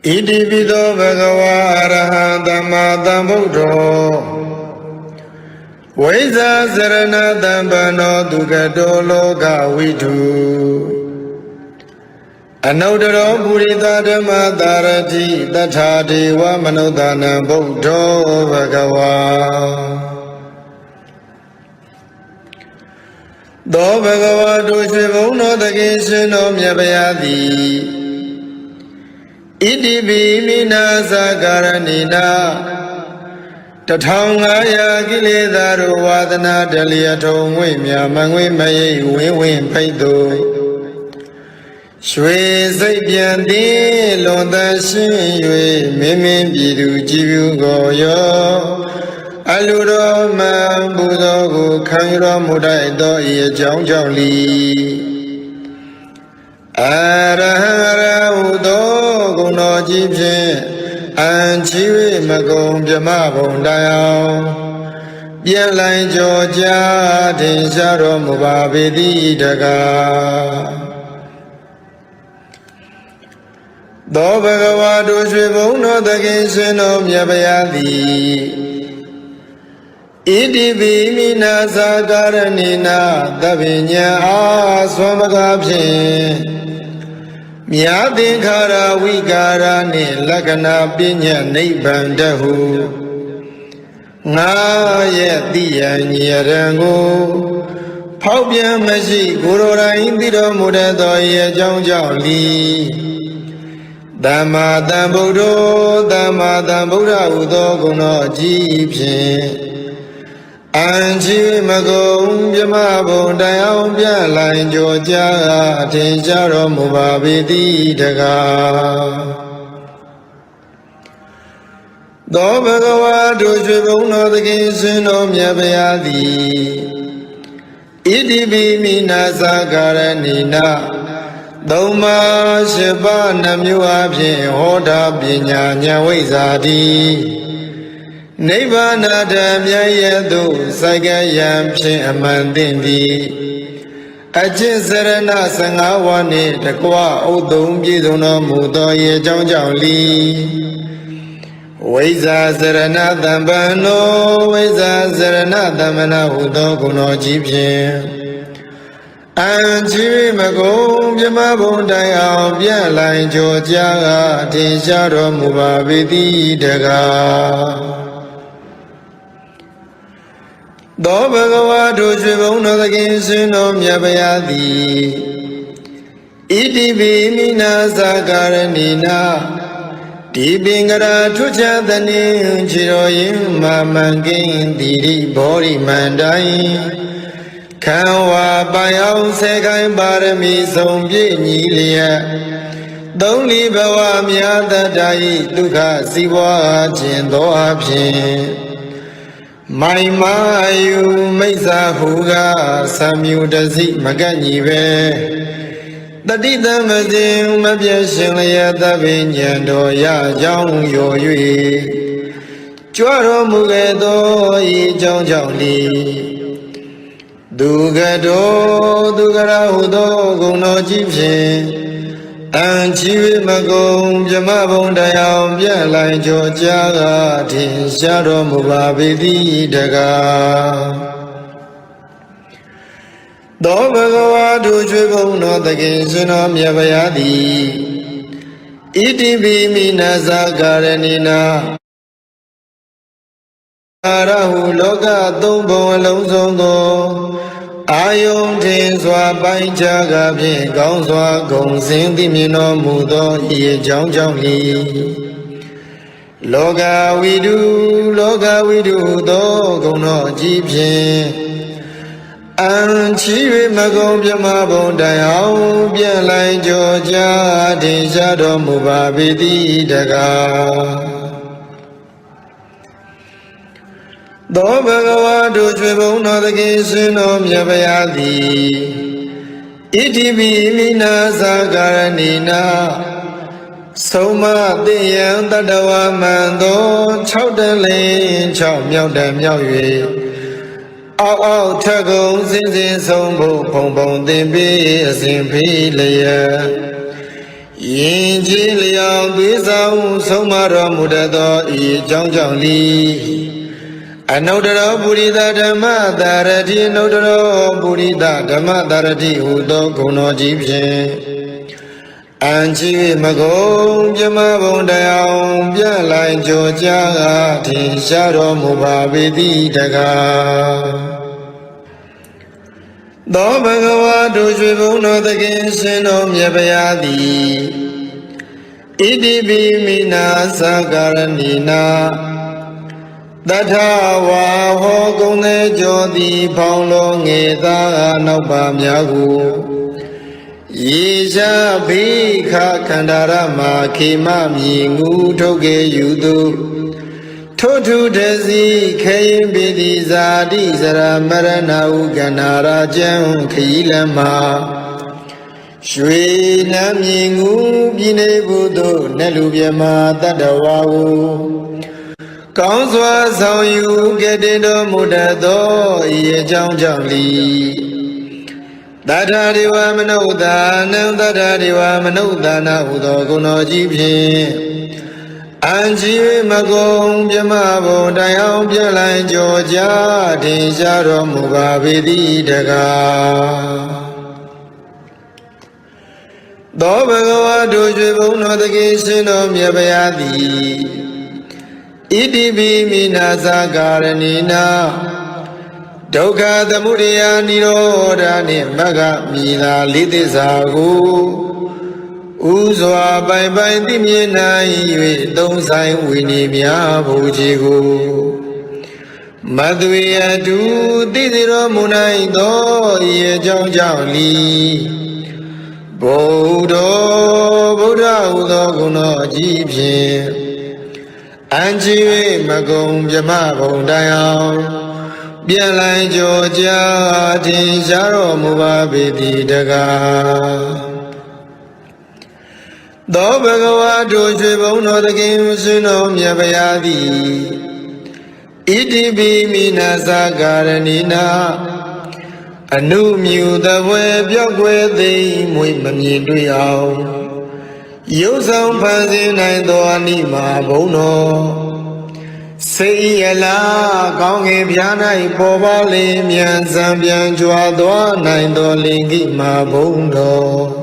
Iti pido bhagava arahanta buddho Vaisa sarana dambano dukkado loka vidhu Anodaro purita dhamma dharati tatha deva manodana buddho bhagava Do bhagava doshe bhuno takesino myapayati Iti bhimina sakaranina Tathangaya kiledaru vadana daliyato Ngwemya mangwe maye win paido Shwe saipyanti londa shin yue Mimin bidu jivu goyo Aluro man budo gu kanyuro mudai do iya jaung jaung li Arahara udo guno jibshin Anchiwe magong pyama bondayao Bien lai jo ja Tin sharo mubabedi daga Do bhagava doshe bhuno takin shino myapayati Iti bhimina sakaranina Tabinya aswamagabhin Myadhinkara vikara ni lakana pinya nibbandahu Nga yatiya nyarangu Phawpyan mashi gurora indiro mudato ye jaung jaung li Dhamma Dhamma Buddha udo guno jibshin Anchi magong pyama bondayao pyan lai jo ja Tin sharo mubabedi daga Do bhagava doshe bhuno takin shino myapayati Iti bhimina sakaranina Dhauma shiva namyu abhin hoda pinya nyawezati Nibbana dhamya yedu sagayam phin amandindi Ajit sarana sangawani takwa udum piduno mudo ye jaung jaung li Vaisa sarana dhambano Vaisa sarana dhammana udo guno jibshin Anchiwe magong pyama bondayao pyan lai jo ja Tin sharo mubabedi daga Do bhagava doshe bhuno takin shino myapayati Iti bhimina sakaranina Dibingara tuchadani chiroyin mamangin diri bori mandai Kanwa bayao sekai barami sompi nyiliya Dongli bhava myatadai dukha siva jindo abhin Mai mayu maisa huga samyu dasi maganyibe Tati tamazin mapyashin laya tabi nyando ya jaung yo yue Chwaro muge do yi jaung jaung li Dugara hudo guno jibshin Anchiwe magong pyama bondayao pyan lai jo ja Tin sharo mubabedi daga Do bhagava doshe bhuno takin shino myapayati Iti bhimina sakaranina Arahu loka thumbon along song do Ayong tin swa pai chaga phin kaung swa gong sin ti myin no mu do ye jaung jaung li Loka vidhu do gong no ji phin Anchiwe magong pyama bondayao pyan lai jo ja Tin sharo mubabedi daga Do bhagava doshe bhuno takin shino myapayati Iti bhimina sakaranina Soma tiyan tadawa mando Chau tan lin chau myau tan myau yue Ao ao thakong sin sin song bho Phong phong tin pi asin phi laya ရင်ကြီးလျောင်သွေးဆောင်ဆုံးမတော်မူတတ်သောဤအကြောင်းကြောင့်လီအနုတ္တရောပုရိသဓမ္မတာရတိအနုတ္တရောပုရိသဓမ္မတာရတိဟူသောဂုဏ်တော်ကြီးဖြင့်အံချီမကုံပြမဘုံတရားပြလိုက်ကြောကြားကထင်ရှားတော်မူပါပေသည်တကားသောဘဂဝါတို့ရွှေဘုံတော်သခင်ရှင်တော်မြတ်ဗျာသည်ဣတိပိမိနာသကာရဏီနာတထဝါဟောကုံသေးကြောသည်ဖောင်းလုံးငေသာနောက်ပါများကိုယေရှာဘိခခန္ဓာရမခေမမြည်ငူထုတ်ကေယူသူထိုထုတစီခေရင်ပိတိဇာတိစရမရဏဟုကန္နာရာကျံခီလမရွှေနမ်းမြည်ငူပြည်နေဘုသူနတ်လူမြမတတ္တဝါဟုကောင်းစွာဆောင်ယူကတည်တော်မူတတ်သောဤအကြောင်းကြောင့်လီတထာဒေဝမနုဿာနံတထာဒေဝမနုဿာနာဟုသောဂုဏ်တော်ကြီးဖြင့်အံကြီးမကုံပြမဘုံတိုင်အောင်ပြလိုက်ကြောကြားထင်ရှားတော်မူပါပေသည်တကားသောဘဂဝါတို့ရွှေဘုံတော်သခင်ရှင်တော်မြတ်ဗျာသည်ဣတိပိမိနာသကာရဏီနာဒုက္ခသမုဒယနိရောဓနှင့်မဂ္ဂမိသာလေးသစ္စာကိုဥစွာပိုင်ပိုင်သိမြင်နိုင်၍သုံးဆိုင်ဝိနည်းများဘုရားကိုမသွေအတူသိစေတော်မူနိုင်သောဤအကြောင်းကြောင့်လီဗုဒ္ဓဟူသောဂုဏတော်အကြီးဖြင့်အံချီ၍မကုံပြမဘုံတိုင်အောင်ပြန်လိုက်ကြောကြားထင်ရှားတော်မူပါပေသည်တကားသောဘဂဝါတို့ရွှေဘုံတော်သခင်ရှင်တော်မြတ်ဗျာသည်ဣတိပိမိနာသကာရဏီနာအနုမြူသဘွယ်ပြောက်ွယ်သိမ့်မွေမမြင်တွေ့အောင်ရုပ်ဆောင်ဖန်ဆင်းနိုင်သောအနိမဘုံတော်စေရလာကောင်းကင်ပြား၌ပေါ်ပါလေမြန်စံပြန်ကြွားသွားနိုင်သောလင်္ကိမာဘုံတော်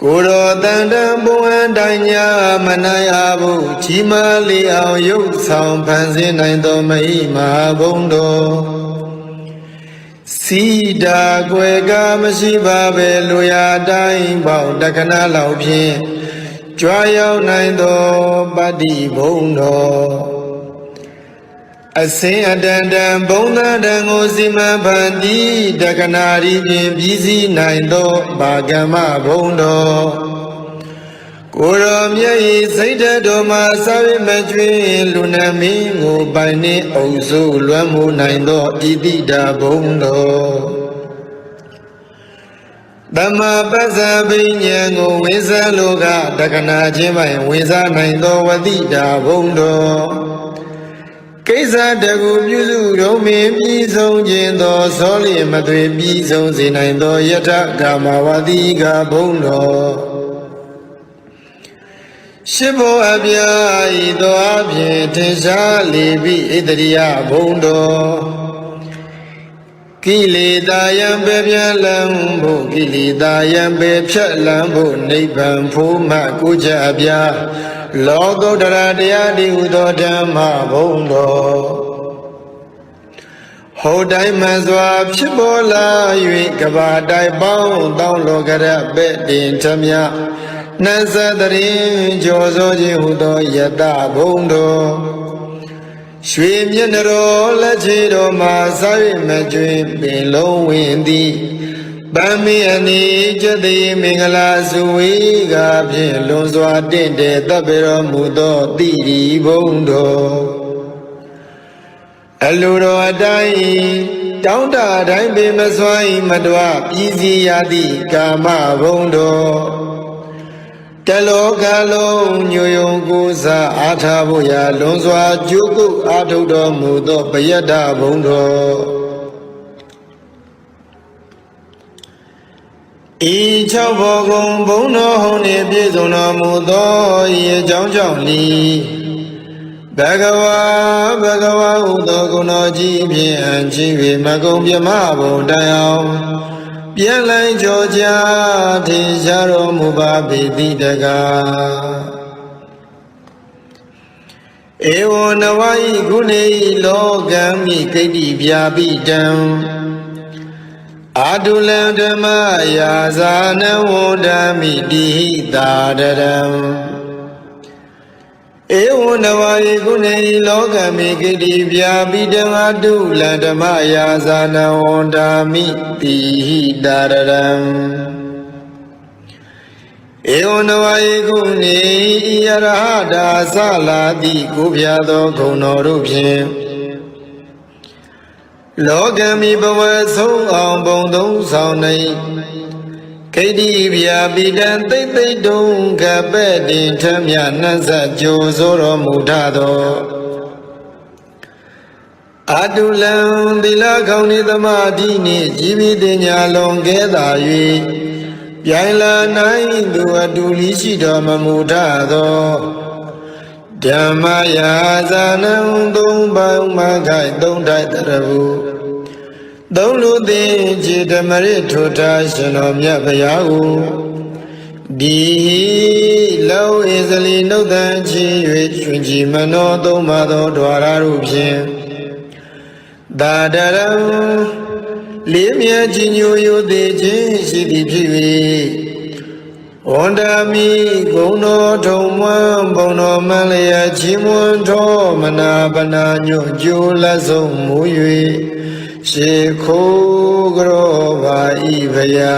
ကိုယ်တော်တန်တန်ဘုံအတိုင်းညာမနာရဘူးကြီးမားလေအောင်ရုပ်ဆောင်ဖန်ဆင်းနိုင်သောမဟိမာဘုံတော်စီတာကွယ်ကမရှိပါပဲလူရတိုင်းပေါတက္ကနာလောက်ဖြင့်ကြွားရောက်နိုင်သောပတ္တိဘုံတော်အစင်အတန်တန်ဘုံသာတန်ကိုစီမံဖန်တီးတက္ကနာရီဖြင့်ပြည်စည်းနိုင်သောဘာကမ္မဘုံတော်ကိုယ်တော်မြတ်၏စိတ်ဓာတ်တော်မှာစာဝိမကျွင်းလူနမင်းကိုပိုင်နှင့်အုပ်စုလွမ်းမိုးနိုင်သောဣတိတာဘုံတော်သမ္မာပစ္စာပဉ္ဉံကိုဝိဇ္ဇလောကတက္ကနာချင်းပိုင်ဝိဇ္ဇနိုင်သောဝတိတာဘုံတော်ကိစ္စတကူပြုစုတော်မင်းပြီးဆုံးခြင်းသောသောလျင်မသွေပြီးဆုံးစေနိုင်သောယထကာမဝတိကဘုံတော်ရှိဘောအပြာဤသောအဖြင့်ထင်ရှားလေပြီဣတရိယဘုံတော်ကိလေသာယံပေပြလံဖို့ကိလေသာယံပေဖြတ်လံဖို့နိဗ္ဗာန်ဖို့မှကိုကြအပြာလောကုတ္တရာတရားဒီဟုသောဓမ္မဘုံတော်ဟောတိုင်းမှန်စွာဖြစ်ပေါ်လာ၍ကဘာတိုင်ပေါင်းတောင်းလောကရပဲ့တင်ထမြနတ်သတရင်ကြောစောခြင်းဟုသောယတဘုံတော်ရွှေမျက်နှတော်လက်ချေတော်မှာစာ၍မကျွင်ပင်လုံးဝင်သည်ဗမ္မိအနိကျတိမင်္ဂလာစုဝေကဖြင့်လွန်စွာတင့်တယ်တပ်ပေတော်မူသောတိရိဘုံတော်အလိုတော်အတိုင်းတောင်းတတိုင်းပင်မစွမ်းမတွပြည်စည်းရသည့်ကာမဘုံတော်တလောကလုံးညိုယုံကိုးစားအားထားဖို့ရာလွန်စွာကြိုးကုပ်အားထုတ်တော်မူသောပယတ္တဘုံတော် ဤ၆ဘောကုံဘုံတော်ဟုံနှင့်ပြည့်စုံတော်မူသောဤအကြောင်းကြောင့်လီဘဂဝါဟုသောဂုဏတော်ကြီးဖြင့်အံ့ကြီး၍မကုံပြမဘုံတိုင်အောင်ပြန်လိုက်ကြောကြထင်ရှားတော်မူပါပေသည်တကားဧဝံနဝါဤဂုဏေလောကံမိကိတ္တိဗျာပိတံအာတုလံဓမ္မယာဇာနဝန္ဒမိတိဟိတာတရံဧဝံနဝါဤဂုဏေလောကံမိကိတ္တိဗျာပိတံအာတုလံဓမ္မယာဇာနဝန္ဒမိတိဟိတာတရံဧဝံနဝါယေကုဏေဤယရဟတာသလာတိကိုပြသောဂုဏတော်တို့ဖြင့်လောကမိဘဝဆုံးအောင်ဘုံသုံးဆောင်နေခိတ္တိဗျာပိတံသိမ့်သိမ့်တုံကပဲ့တင်ထမြနှံ့ဆက်ကြိုဆိုတော်မူထသောအတုလံသီလကောင်းနေသမာဓိနှင့်ជីវិတညာလွန်ကဲသာ၍ပြိုင်လာနိုင်သူအတူလီရှိတော်မမူထသောဓမ္မယာဇာနံသုံးပေါင်းမခိုင်သုံးထိုက်တရဘူးသုံးလူသိခြေဓမ္မရထိုထားရှင်တော်မြတ်ဗျာကိုဒီလောဣဇလီနှုတ်တန်ချီ၍ကျွင်ကြီးမနောသုံးပါသောဓဝရတို့ဖြင့်သာတရံလေးမြတ်ကြီးညိုယိုသေးခြင်းရှိသည်ဖြစ်၍ဝန္ဒမိဂုဏတော်ထုံမွန်းဘုံတော်မလျက်ချီးမွမ်းတော်မနာပနာညွတ်ကြိုးလက်ဆုံးမူ၍ရှေခိုးကြောပါဤဗျာ